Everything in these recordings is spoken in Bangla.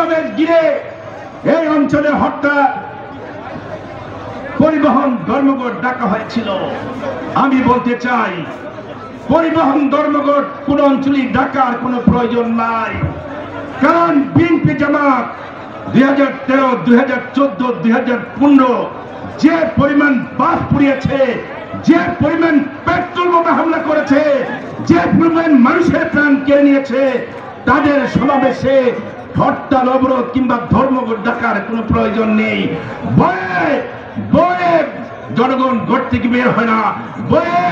সমাবেশ ঘিরে এই অঞ্চলে হত্যা পরিবহন ধর্মঘট ডাকা হয়েছিল। আমি বলতে চাই, পরিবহন ধর্মঘট কোন অঞ্চলে ডাকার কোনো প্রয়োজন নাই। কারণ বিএনপি জামাত 2013, 2014, 2015 যে পরিমাণ বাস পুড়িয়েছে, যে পরিমাণ পেট্রোল বোমা হামলা করেছে, যে পরিমাণ মানুষের প্রাণ কেড়ে নিয়েছে, তাদের সমাবেশে হরতাল, অবরোধ কিংবা ধর্মঘট ডাকার কোনো প্রয়োজন নেই। বয়ে বয়ে জনগণ ঘর থেকে বের হয় না, বয়ে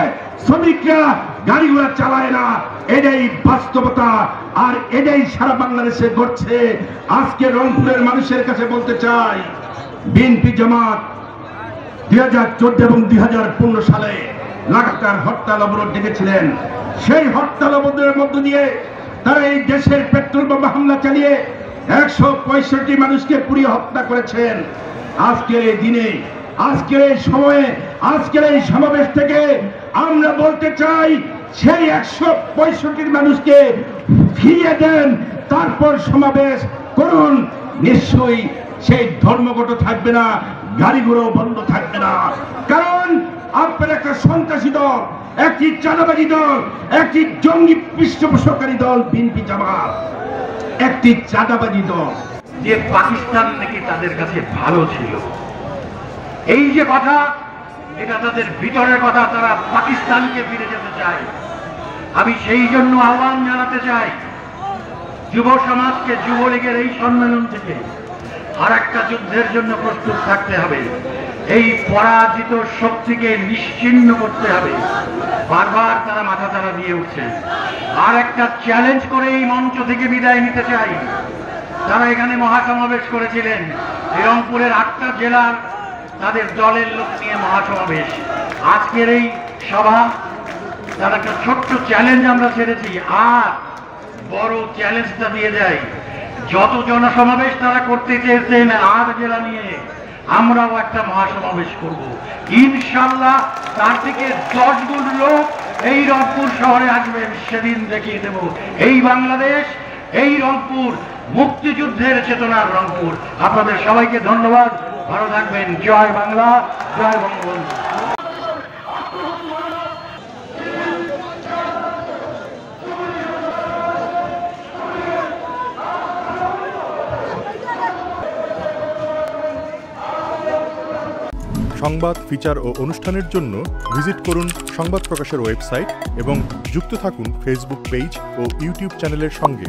শ্রমিকরা গাড়ি ঘোড়া চালায় না। এটাই বাস্তবতা, আর এটাই সারা বাংলাদেশে ঘটছে। আজকে রংপুরের মানুষের কাছে বলতে চাই, বিএনপি জামাত 2014 এবং 2015 সালে লাগাতার হরতাল অবরোধ ডেকেছিলেন। সেই হরতাল অবরোধের মধ্য দিয়ে তারা এই দেশের পেট্রোল বোমা হামলা চালিয়ে 165 মানুষকে পুড়িয়ে হত্যা করেছেন। আজকের এই দিনে, আজকের এই সময়ে, আজকের এই সমাবেশ থেকে আমরা বলতে চাই, সেই 165 মানুষকে ফিরিয়ে দেন, তারপর সমাবেশ করুন। নিশ্চয়ই সেই ধর্মঘট থাকবে না, গাড়িগুলো বন্ধ থাকবে না। কারণ আপনার একটা সন্ত্রাসী দল, একটি চাঁদাবাজি দল, একটি জঙ্গি পৃষ্ঠপোষককারী দল বিএনপি জামাত, একটি চাঁদাবাজি দল। যে পাকিস্তান নাকি তাদের কাছে ভালো ছিল, এই যে কথা, এটা তাদের ভিতরের কথা। তারা পাকিস্তানকে ফিরে যেতে চায়। আমি সেই জন্য আহ্বান জানাতে চাই যুব সমাজকে, যুবলীগের এই সম্মেলন থেকে আর একটা যুদ্ধের জন্য প্রস্তুত থাকতে হবে। এই পরাজিত শক্তিকে নিশ্চিহ্ন করতে হবে। বারবার তারা মাথা তারা দিয়ে উঠছে। আর একটা চ্যালেঞ্জ করে এই মঞ্চ থেকে বিদায় নিতে চাই। তারা এখানে মহাসমাবেশ করেছিলেন, রংপুরের 8টা জেলার তাদের দলের লোক নিয়ে মহাসমাবেশ। আজকের এই সভা, তার একটা ছোট্ট চ্যালেঞ্জ আমরা ছেড়েছি। আর বড় চ্যালেঞ্জটা দিয়ে যায়, যত জনসমাবেশ তারা করতে চেয়েছেন 8 জেলা নিয়ে, আমরাও একটা মহাসমাবেশ করব ইনশাল্লাহ। তার থেকে 10 গুণ লোক এই রংপুর শহরে আসবেন। সেদিন দেখিয়ে দেব এই বাংলাদেশ, এই রংপুর মুক্তিযুদ্ধের চেতনার রংপুর। আপনাদের সবাইকে ধন্যবাদ। ভালো থাকবেন। জয় বাংলা, জয় বঙ্গবন্ধু। সংবাদ, ফিচার ও অনুষ্ঠানের জন্য ভিজিট করুন সংবাদ প্রকাশের ওয়েবসাইট এবং যুক্ত থাকুন ফেসবুক পেজ ও ইউটিউব চ্যানেলের সঙ্গে।